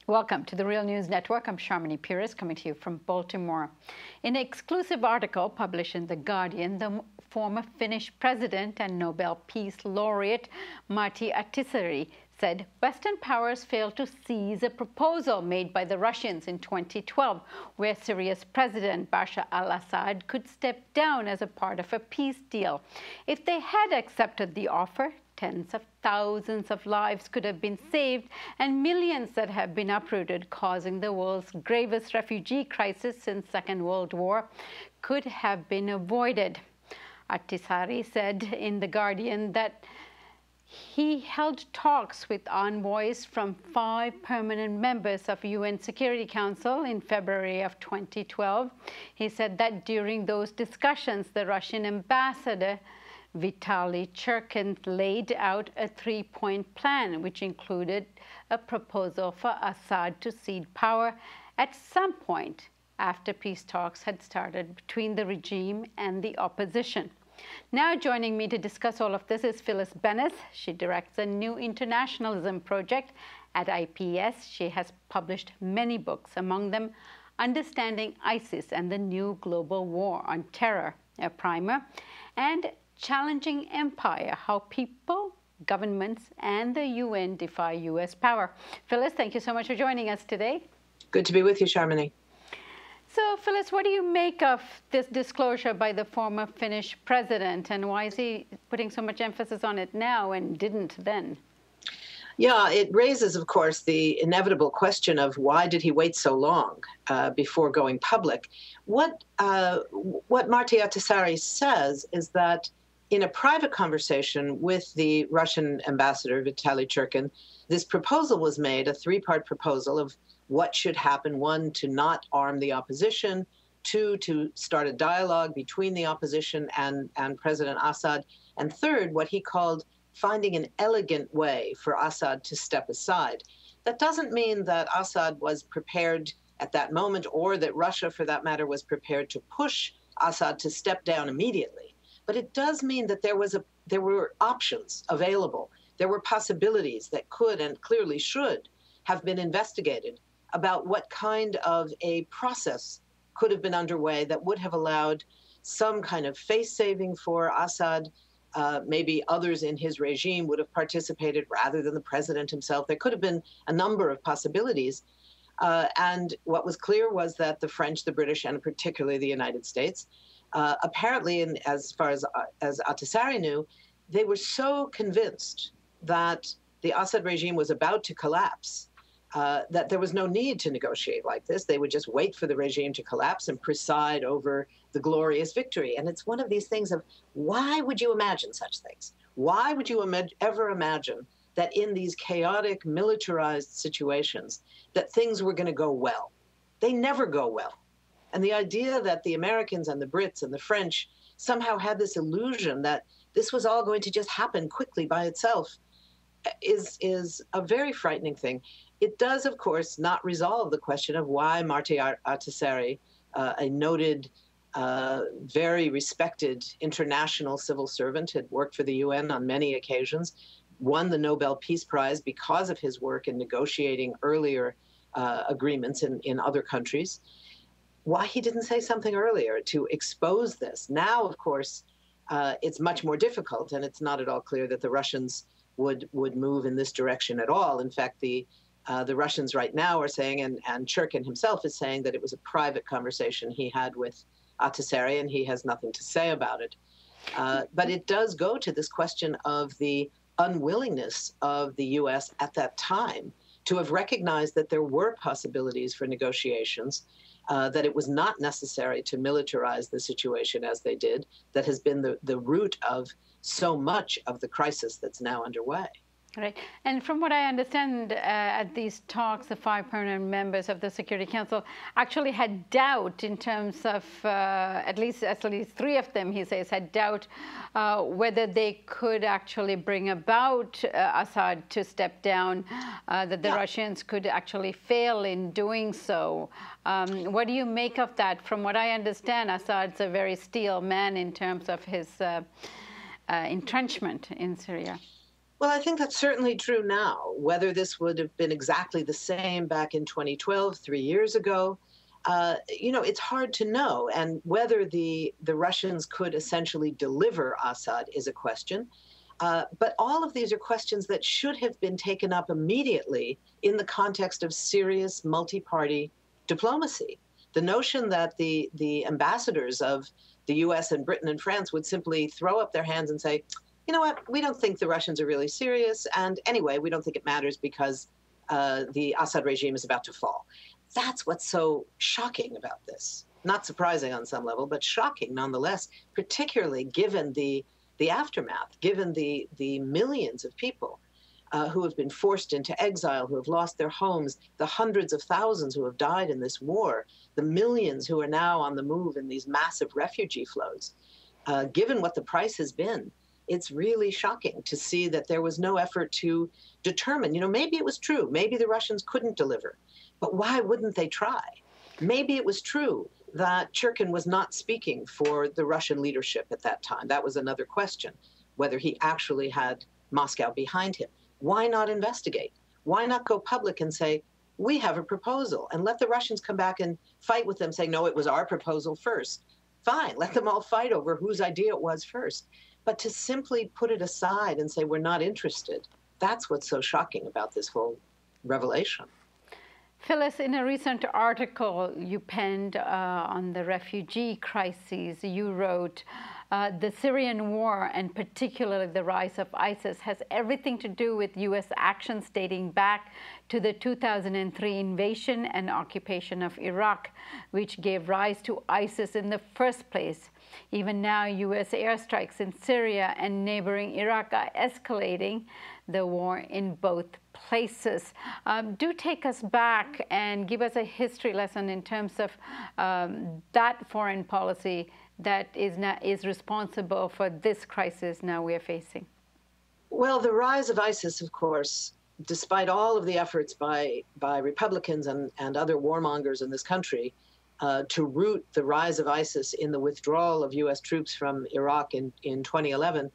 Welcome to the Real News Network. I'm Sharmini Pires coming to you from Baltimore. In an exclusive article published in The Guardian, the former Finnish president and Nobel Peace Laureate Martti Ahtisaari said Western powers failed to seize a proposal made by the Russians in 2012, where Syria's President Bashar al-Assad could step down as a part of a peace deal. If they had accepted the offer, tens of thousands of lives could have been saved and millions that have been uprooted, causing the world's gravest refugee crisis since the Second World War, could have been avoided. Ahtisaari said in The Guardian that he held talks with envoys from 5 permanent members of UN Security Council in February of 2012. He said that during those discussions, the Russian ambassador Vitaly Churkin laid out a 3-point plan, which included a proposal for Assad to cede power at some point after peace talks had started between the regime and the opposition. Now joining me to discuss all of this is Phyllis Bennis. She directs a new internationalism project at IPS. She has published many books, among them Understanding ISIS and the New Global War on Terror, a primer, and Challenging Empire, How People, Governments, and the UN Defy U.S. Power. Phyllis, thank you so much for joining us today. Good to be with you, Sharmini. So, Phyllis, what do you make of this disclosure by the former Finnish president, and why is he putting so much emphasis on it now and didn't then? Yeah, it raises, of course, the inevitable question of why did he wait so long before going public? What Martti Ahtisaari says is that in a private conversation with the Russian ambassador, Vitaly Churkin, this proposal was made, a 3-part proposal of what should happen. 1, to not arm the opposition. 2, to start a dialogue between the opposition and President Assad. And 3rd, what he called finding an elegant way for Assad to step aside. That doesn't mean that Assad was prepared at that moment, or that Russia, for that matter, was prepared to push Assad to step down immediately. But it does mean that there were options available. There were possibilities that could and clearly should have been investigated about what kind of a process could have been underway that would have allowed some kind of face saving for Assad. Maybe others in his regime would have participated rather than the president himself. There could have been a number of possibilities. And what was clear was that the French, the British, and particularly the United States, apparently, and as far as Ahtisaari knew, they were so convinced that the Assad regime was about to collapse that there was no need to negotiate like this. They would just wait for the regime to collapse and preside over the glorious victory. And it's one of these things of, why would you imagine such things? Why would you ever imagine that in these chaotic, militarized situations, that things were going to go well? They never go well. And the idea that the Americans and the Brits and the French somehow had this illusion that this was all going to just happen quickly by itself is a very frightening thing. It does, of course, not resolve the question of why Martti Ahtisaari, a noted, very respected international civil servant, had worked for the UN on many occasions, won the Nobel Peace Prize because of his work in negotiating earlier agreements in other countries, why he didn't say something earlier to expose this. Now, of course, it's much more difficult, and it's not at all clear that the Russians would move in this direction at all. In fact, the Russians right now are saying, and Churkin himself is saying, that it was a private conversation he had with Ahtisaari, and he has nothing to say about it. But it does go to this question of the unwillingness of the U.S. at that time to have recognized that there were possibilities for negotiations, that it was not necessary to militarize the situation as they did, that has been the root of so much of the crisis that's now underway. Right. And from what I understand, at these talks, the 5 permanent members of the Security Council actually had doubt in terms of, at least 3 of them, he says, had doubt whether they could actually bring about Assad to step down, that the Russians could actually fail in doing so. What do you make of that? From what I understand, Assad's a very steel man in terms of his entrenchment in Syria. Well, I think that's certainly true now. Whether this would have been exactly the same back in 2012, 3 years ago, it's hard to know. And whether the Russians could essentially deliver Assad is a question. But all of these are questions that should have been taken up immediately in the context of serious multi-party diplomacy. The notion that the ambassadors of the US and Britain and France would simply throw up their hands and say, you know what, we don't think the Russians are really serious. And anyway, we don't think it matters because the Assad regime is about to fall. That's what's so shocking about this. Not surprising on some level, but shocking nonetheless, particularly given the aftermath, given the millions of people who have been forced into exile, who have lost their homes, the hundreds of thousands who have died in this war, the millions who are now on the move in these massive refugee flows. Given what the price has been, it's really shocking to see that there was no effort to determine, maybe it was true, maybe the Russians couldn't deliver, but why wouldn't they try? Maybe it was true that Churkin was not speaking for the Russian leadership at that time. That was another question, whether he actually had Moscow behind him. Why not investigate? Why not go public and say, we have a proposal, and let the Russians come back and fight with them, saying, no, it was our proposal first. Fine, let them all fight over whose idea it was first. But to simply put it aside and say, we're not interested, that's what's so shocking about this whole revelation. Phyllis, in a recent article you penned on the refugee crises, you wrote, the Syrian war, and particularly the rise of ISIS, has everything to do with U.S. actions dating back to the 2003 invasion and occupation of Iraq, which gave rise to ISIS in the first place. Even now, U.S. airstrikes in Syria and neighboring Iraq are escalating the war in both places. Do take us back and give us a history lesson in terms of that foreign policy that is responsible for this crisis now we are facing. Well, the rise of ISIS, of course, despite all of the efforts by Republicans and other warmongers in this country to root the rise of ISIS in the withdrawal of U.S. troops from Iraq in 2011,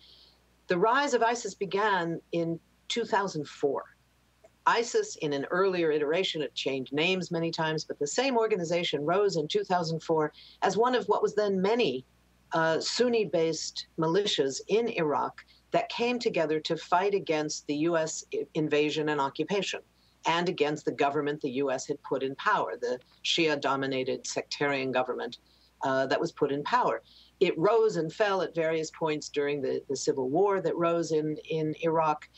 the rise of ISIS began in 2004. ISIS, in an earlier iteration, it changed names many times, but the same organization rose in 2004 as one of what was then many Sunni-based militias in Iraq that came together to fight against the U.S. invasion and occupation and against the government the U.S. had put in power, the Shia-dominated sectarian government that was put in power. It rose and fell at various points during the civil war that rose in Iraq.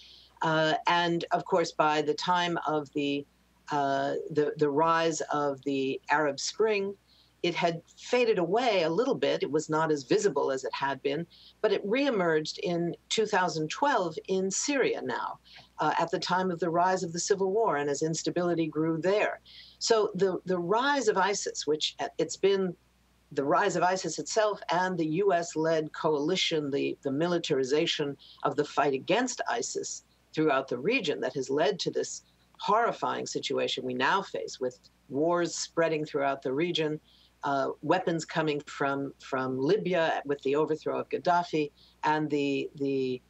And of course, by the time of the rise of the Arab Spring, it had faded away a little bit. It was not as visible as it had been, but it reemerged in 2012 in Syria now, at the time of the rise of the civil war and as instability grew there. So the rise of ISIS, which it's been the rise of ISIS itself and the U.S.-led coalition, the militarization of the fight against ISIS throughout the region that has led to this horrifying situation we now face with wars spreading throughout the region, weapons coming from Libya with the overthrow of Gaddafi, and the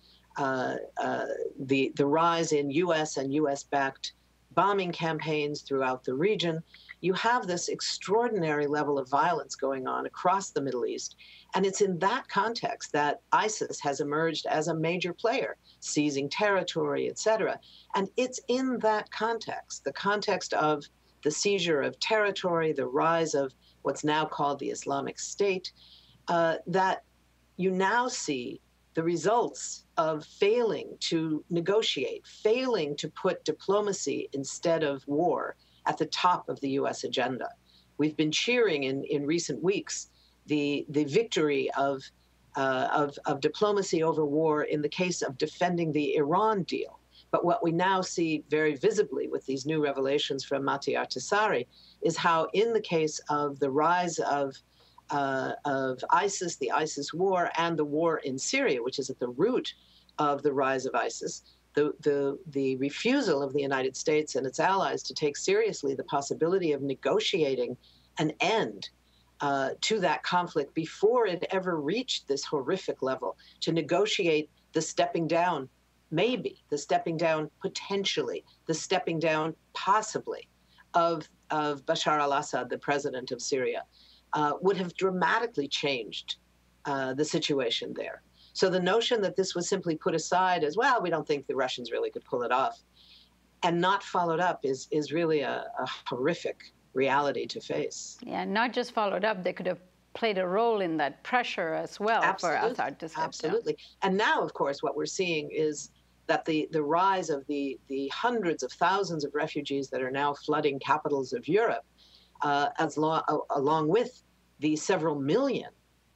rise in U.S. and U.S.-backed bombing campaigns throughout the region. You have this extraordinary level of violence going on across the Middle East. And it's in that context that ISIS has emerged as a major player, seizing territory, et cetera. And it's in that context, the context of the seizure of territory, the rise of what's now called the Islamic State, that you now see the results of failing to negotiate, failing to put diplomacy instead of war at the top of the U.S. agenda. We've been cheering in recent weeks the victory of diplomacy over war in the case of defending the Iran deal. But what we now see very visibly with these new revelations from Matti Ahtisaari is how, in the case of the rise of ISIS, the ISIS war, and the war in Syria, which is at the root of the rise of ISIS, the refusal of the United States and its allies to take seriously the possibility of negotiating an end to that conflict before it ever reached this horrific level, to negotiate the stepping down maybe the stepping down, potentially the stepping down, possibly, of Bashar al-Assad, the president of Syria, would have dramatically changed the situation there. So the notion that this was simply put aside as, well, we don't think the Russians really could pull it off, and not followed up is really a horrific reality to face. Yeah, not just followed up, they could have played a role in that pressure as well. Absolutely. For Assad to step Absolutely. down. And now, of course, what we're seeing is that the rise of the hundreds of thousands of refugees that are now flooding capitals of Europe, along with the several million,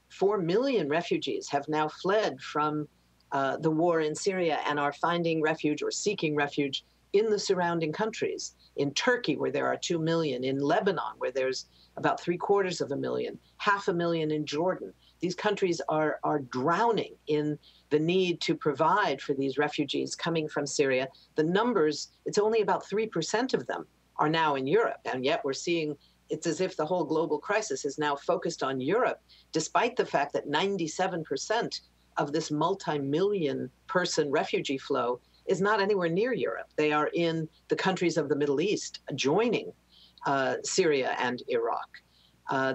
4 million refugees have now fled from the war in Syria and are finding refuge or seeking refuge in the surrounding countries. In Turkey, where there are 2 million, in Lebanon, where there's about 750,000, 500,000 in Jordan. These countries are drowning in the need to provide for these refugees coming from Syria. The numbers, it's only about 3% of them are now in Europe, and yet we're seeing it's as if the whole global crisis is now focused on Europe, despite the fact that 97% of this multi-million person refugee flow is not anywhere near Europe. They are in the countries of the Middle East, joining Syria and Iraq.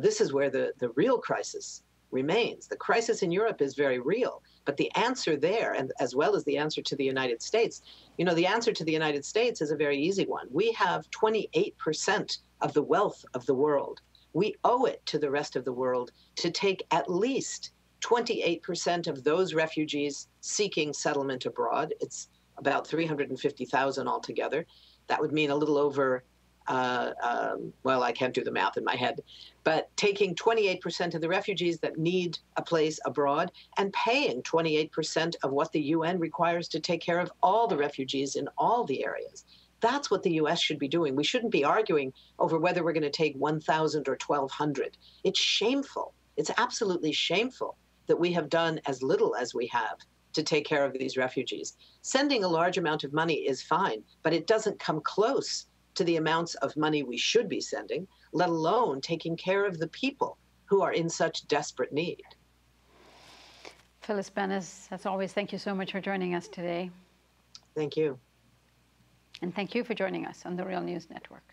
This is where the real crisis remains. The crisis in Europe is very real, but the answer there, and as well as the answer to the United States, the answer to the United States is a very easy one. We have 28% of the wealth of the world. We owe it to the rest of the world to take at least 28% of those refugees seeking settlement abroad. It's about 350,000 altogether. That would mean a little over, well, I can't do the math in my head, but taking 28% of the refugees that need a place abroad and paying 28% of what the UN requires to take care of all the refugees in all the areas. That's what the US should be doing. We shouldn't be arguing over whether we're going to take 1,000 or 1,200. It's shameful. It's absolutely shameful that we have done as little as we have to take care of these refugees. Sending a large amount of money is fine, but it doesn't come close to the amounts of money we should be sending, let alone taking care of the people who are in such desperate need. Phyllis Bennis, as always, thank you so much for joining us today. Thank you. And thank you for joining us on the Real News Network.